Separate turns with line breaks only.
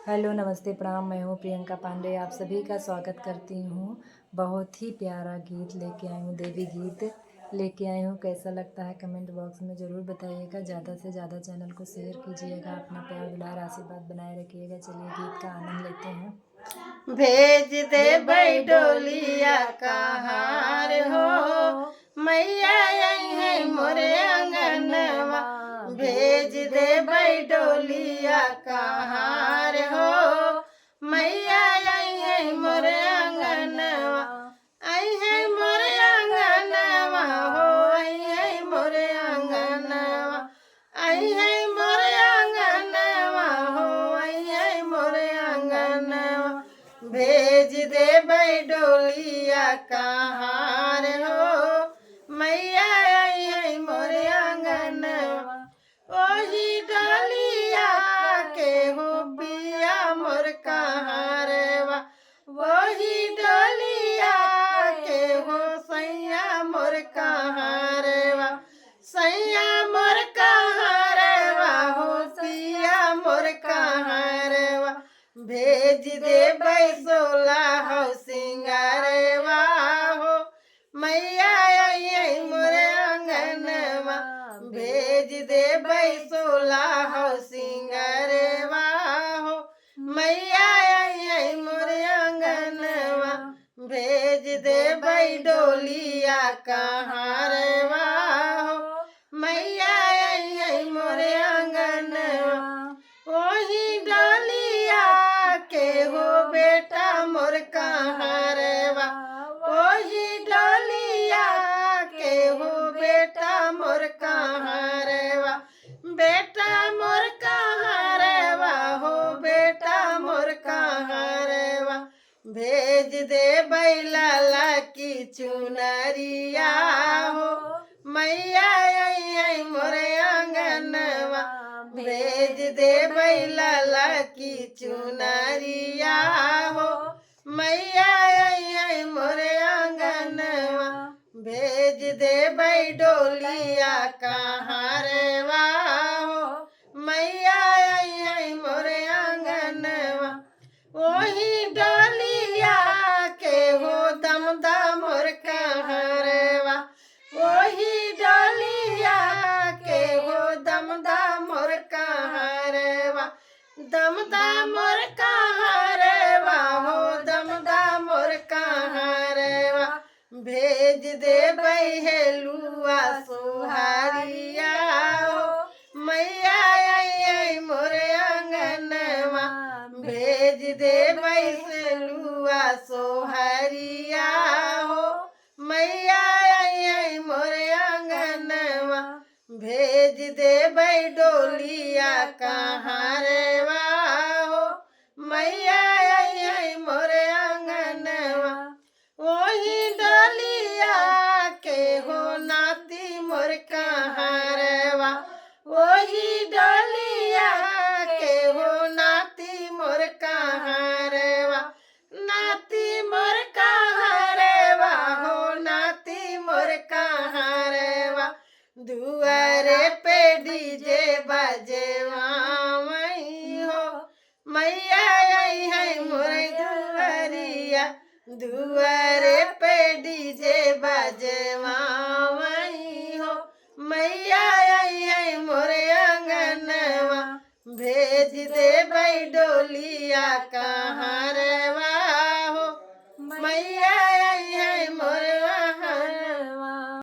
Hello, नमस्ते, प्रणाम। मैं हूँ प्रियंका पांडे। आप सभी का स्वागत करती हूँ। बहुत ही प्यारा गीत लेके आई हूँ, देवी गीत लेके आई हूँ। कैसा लगता है कमेंट बॉक्स में ज़रूर बताइएगा। ज़्यादा से ज़्यादा चैनल को शेयर कीजिएगा। अपना प्यार दुलार आशीर्वाद बनाए रखिएगा। चलिए गीत का आनंद लेते हैं।
भेज दे डोलिया कहार हो, मैया आई है मोरे अंगनवा। भेज दे डोलिया कहार हो, मैया आई है मोरे अंगनवा। आई है मोरे अंगनवा हो, आई है मोरे अंगनवा। आई है मोरे अंगनवा हो, आई है मोरे अंगनवा। भेज दे डोलिया कहार हो, मैया आई है मोरे अंगनवा। ओही डोलिया के हो पिया मोर कहारवा, वही डोलिया के हो सैया मोर कहारवा। सैया मोर कहारवा हो पिया मोर कहारवा। भेज दे सोला हो सिंगारवा हो, मैया आई है मोरे अंगनवा। भेज दे सोला हो सिंगारवा हो, मैया आई है मोरे अंगनवा। भेज दे डोलिया कहारवा हो, मैया आई है मोरे अंगनवा। वही डोलिया के हो बेटा मोर कहारवा, वही डोलिया के हो बेटा मोर कहारवा। बेटा मोर कहारवा हो, बेटा मोर कहारवा। भेज दे लाला की चुनरिया हो, मैया आई है मोरे अंगनवा। भेज दे लाला की चुनरिया हो, मैया आई है मोरे अंगनवा। भेज दे डोलिया कहारवा हो, मैया आई है मोरे अंगनवा। वही डोलिया के हो दमदा मोर कहारवा, वही डोलिया के हो दमदा मोर कहारवा। दमदा मोर कहारवा हो, दमदा मोर कहारवा। भेज दे हेलुआ सोहारिया हो, मैया आई है मोरे अंगनवा। भेज दे सेलुआ सोहरिया हो, मैया आई है मोरे अंगनवा। भेज दे डोलिया कहारवा हो, मैया आई है मोरे अंगनवा। वही डोलिया के हो नाती मोर कहारवा, वही डोलिया के हो नाती मोर कहारवा। नाती मोर कहारवा हो, नाती मोर कहारवा। दुआरे पे डीजे बजेवा मई हो, मैया आई है मोरे दुआरिया। दुआरे पे डीजे बजेवा मई हो, मैया आई है मोरे अंगनवा। भेज दे डोलिया कहारवा हो, मैया